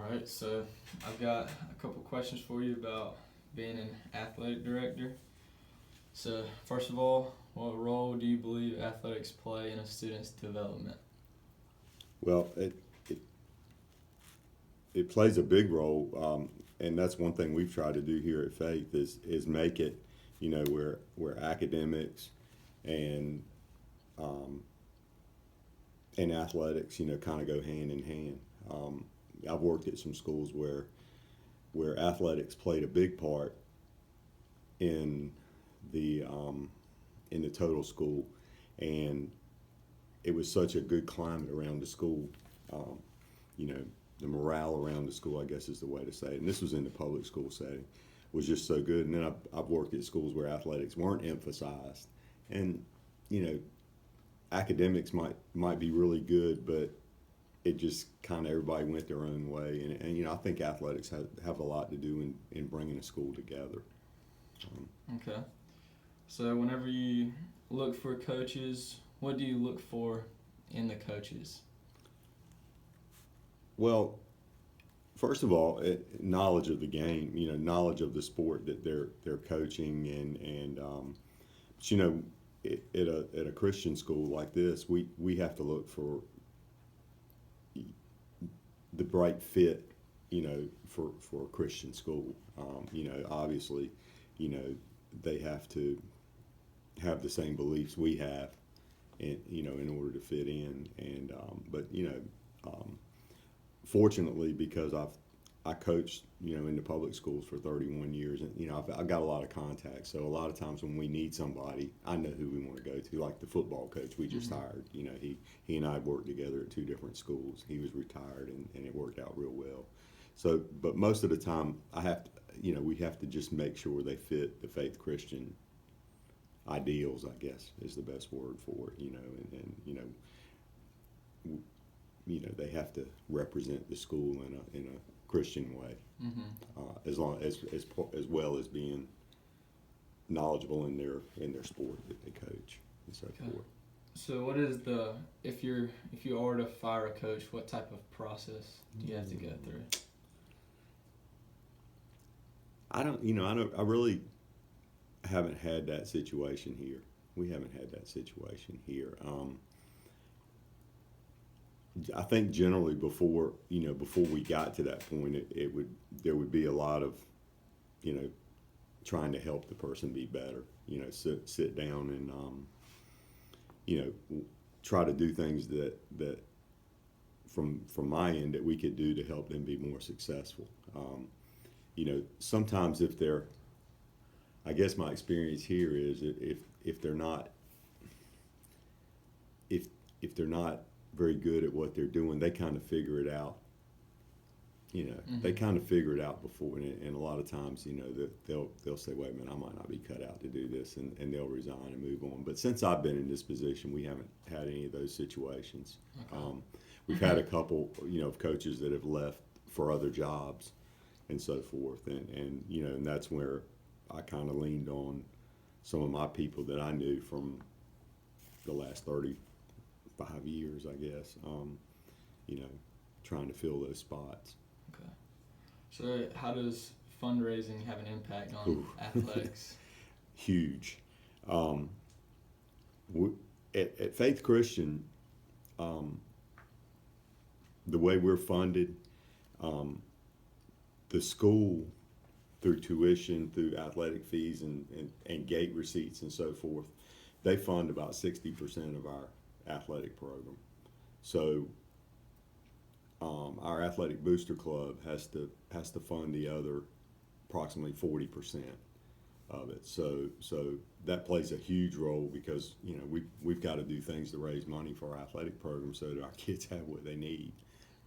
All right, so I've got a couple questions for you about being an athletic director. So, first of all, what role do you believe athletics play in a student's development? Well, it, it plays a big role, and that's one thing we've tried to do here at Faith is make it, where academics and um, and athletics, kind of go hand in hand. I've worked at some schools where athletics played a big part in the in the total school, and it was such a good climate around the school. Um, you know, the morale around the school, I guess, is the way to say it. And this was in the public school setting, was just so good. And then I've worked at schools where athletics weren't emphasized, and you know, academics might be really good, but it just kind of everybody went their own way. And I think athletics have a lot to do in bringing a school together. Um, Okay. So, whenever you look for coaches, what do you look for in the coaches? well, first of all, knowledge of the game, knowledge of the sport that they're coaching, and but at a Christian school like this, we have to look for the right fit, for a Christian school. Obviously, you know, they have to have the same beliefs we have, in order to fit in. And but fortunately, because I coached, in the public schools for 31 years, and I've got a lot of contacts. So a lot of times when we need somebody, I know who we want to go to. Like the football coach we just hired, he and I had worked together at two different schools. He was retired, and it worked out real well. So, but most of the time, we have to just make sure they fit the faith Christian ideals, I guess is the best word for it. They have to represent the school in a Christian way, Mm-hmm. as long as well as being knowledgeable in their sport that they coach and so Okay. forth. So, what is the if you are to fire a coach, what type of process do you have to go through? I really haven't had that situation here. We haven't had that situation here. I think generally before we got to that point, it would there would be a lot of you know trying to help the person be better. Sit down and you know try to do things that from my end that we could do to help them be more successful. Sometimes if they're, I guess my experience here is if they're not if if they're not very good at what they're doing, they kind of figure it out. They Mm-hmm. kind of figure it out before, and a lot of times, that they'll say, "Wait a minute, I might not be cut out to do this," and they'll resign and move on. But since I've been in this position, we haven't had any of those situations. Okay. Um, we've had a couple, of coaches that have left for other jobs and so forth, and that's where I kind of leaned on some of my people that I knew from the last 35 years, I guess. You know, trying to fill those spots. Okay. So, how does fundraising have an impact on Ooh. athletics? Huge. Um, we, at Faith Christian, um, the way we're funded, um, the school through tuition, through athletic fees, and gate receipts and so forth, they fund about 60% of our athletic program. So our athletic booster club has to fund the other approximately 40% of it. So that plays a huge role because we've got to do things to raise money for our athletic program so that our kids have what they need.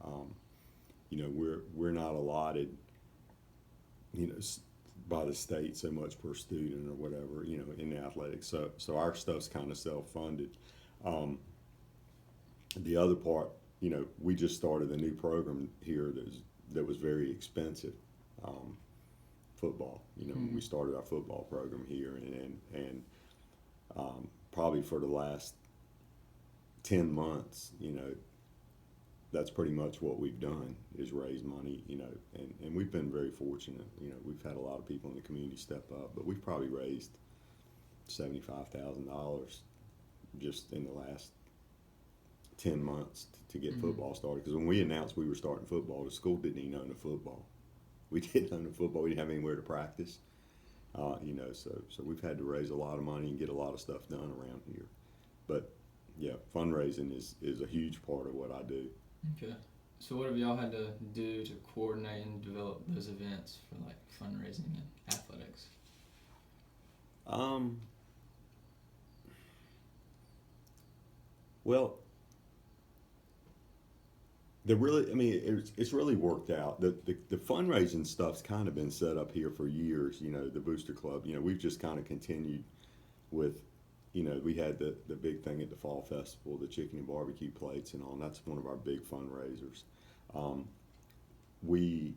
Um, we're not allotted by the state so much per student or whatever in the athletics. So our stuff's kind of self funded. Um, the other part, we just started a new program here that was very expensive. Um, Football. When we Mm-hmm. started our football program here, and probably for the last 10 months, that's pretty much what we've done is raise money, and we've been very fortunate. We've had a lot of people in the community step up, but we've probably raised $75,000 just in the last 10 months to get football started. Because when we announced we were starting football, the school didn't even own a football. We didn't own a football. We didn't have anywhere to practice. So we've had to raise a lot of money and get a lot of stuff done around here. But yeah, fundraising is a huge part of what I do. Okay. So what have y'all had to do to coordinate and develop those events for like fundraising and athletics? Well, it's really worked out. The fundraising stuff's kind of been set up here for years. The Booster Club. We've just kind of continued with. We had the big thing at the Fall Festival, the chicken and barbecue plates and all. And that's one of our big fundraisers. We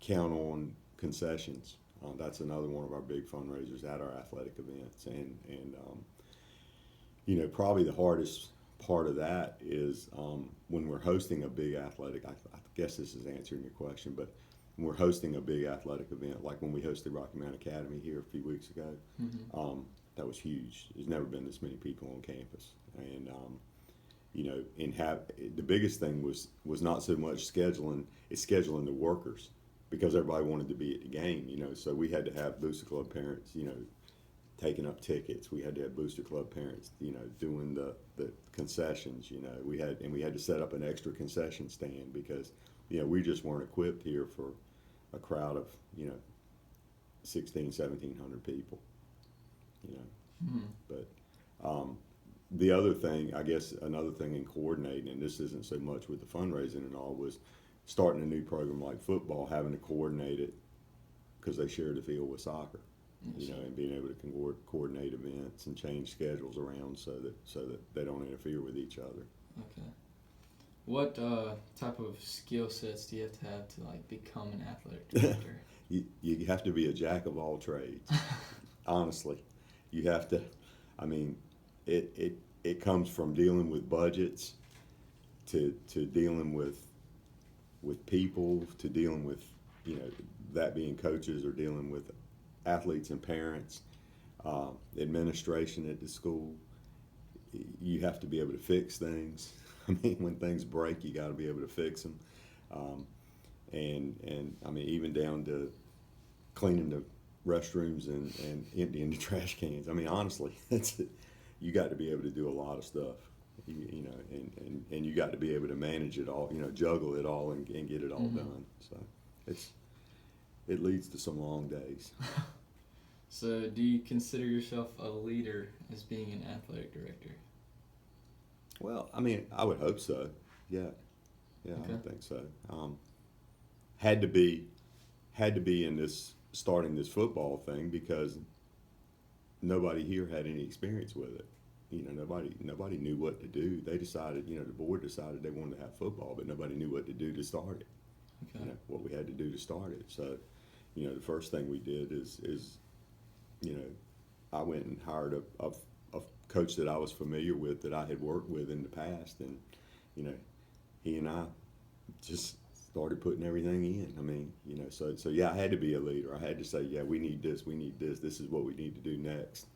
count on concessions. That's another one of our big fundraisers at our athletic events, and probably the hardest part of that is when we're hosting a big athletic. I guess this is answering your question, but when we're hosting a big athletic event, like when we hosted Rocky Mount Academy here a few weeks ago, that was huge. There's never been this many people on campus, and the biggest thing was not so much scheduling; it's scheduling the workers, because everybody wanted to be at the game. So we had to have Booster Club parents, taking up tickets. We had to have Booster Club parents, doing the concessions. We had to set up an extra concession stand because we just weren't equipped here for a crowd of 1,700 people. But the other thing, I guess, another thing in coordinating, and this isn't so much with the fundraising and all, was starting a new program like football, having to coordinate it because they share the field with soccer. And being able to coordinate events and change schedules around so that they don't interfere with each other. Okay. What type of skill sets do you have to like become an athletic director? You have to be a jack of all trades. Honestly, you have to. I mean, it comes from dealing with budgets to dealing with people, to dealing with that being coaches, or dealing with athletes and parents, administration at the school. You have to be able to fix things. I mean, when things break, you got to be able to fix them. And I mean, even down to cleaning the restrooms and emptying the trash cans. I mean, honestly, you got to be able to do a lot of stuff. And you got to be able to manage it all. Juggle it all and get it all done. So it leads to some long days. So, do you consider yourself a leader as being an athletic director? Well, I mean, I would hope so. Yeah, okay. I would think so. Had to be in this starting this football thing because nobody here had any experience with it. Nobody knew what to do. They decided, the board decided they wanted to have football, but nobody knew what to do to start it. Okay. What we had to do to start it. So, the first thing we did is I went and hired a coach that I was familiar with, that I had worked with in the past, and he and I just started putting everything in. I mean, so yeah, I had to be a leader. I had to say, yeah, we need this, this is what we need to do next,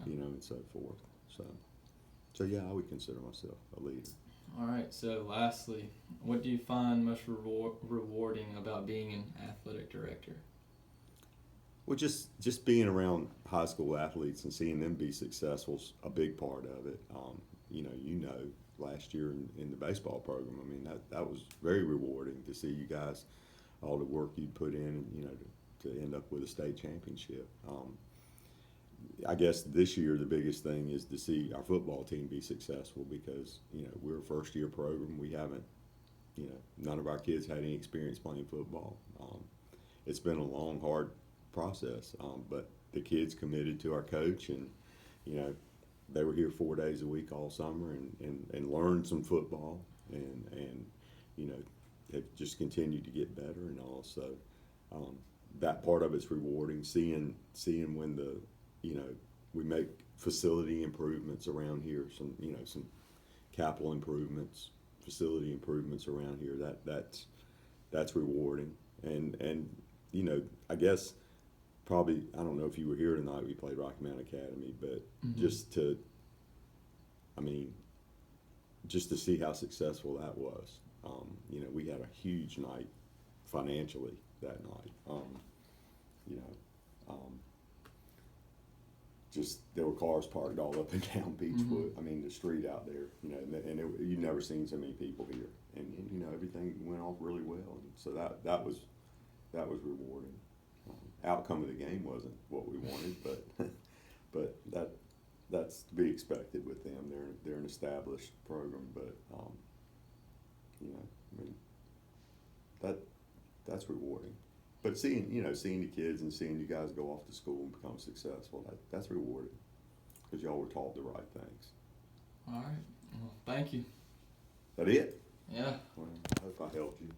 okay. And so forth. So yeah, I would consider myself a leader. All right. So lastly, what do you find most rewarding about being an athletic director? Well, just being around high school athletes and seeing them be successful is a big part of it. Last year in the baseball program, I mean, that was very rewarding to see you guys, all the work you put in, and to end up with a state championship. I guess this year the biggest thing is to see our football team be successful because we're a first year program. We haven't, none of our kids had any experience playing football. It's been a long, hard process, but the kids committed to our coach, and they were here 4 days a week all summer and learned some football, and have just continued to get better and all. So that part of it's rewarding, seeing when we make facility improvements around here, some capital improvements, facility improvements around here. That's rewarding. And you know, I guess probably, I don't know if you were here tonight. We played Rocky Mount Academy, but just to, I mean, just to see how successful that was. You know, we had a huge night financially that night. You know, just there were cars parked all up and down Beechwood. I mean, the street out there. You know, and you've never seen so many people here. And you know, everything went off really well. And so that was rewarding. Outcome of the game wasn't what we wanted, but that's to be expected with them. They're an established program, but you know, I mean, that's rewarding. But seeing the kids and seeing you guys go off to school and become successful, that's rewarding because y'all were taught the right things. All right. Well, thank you. That it? Yeah. Well, I hope I helped you.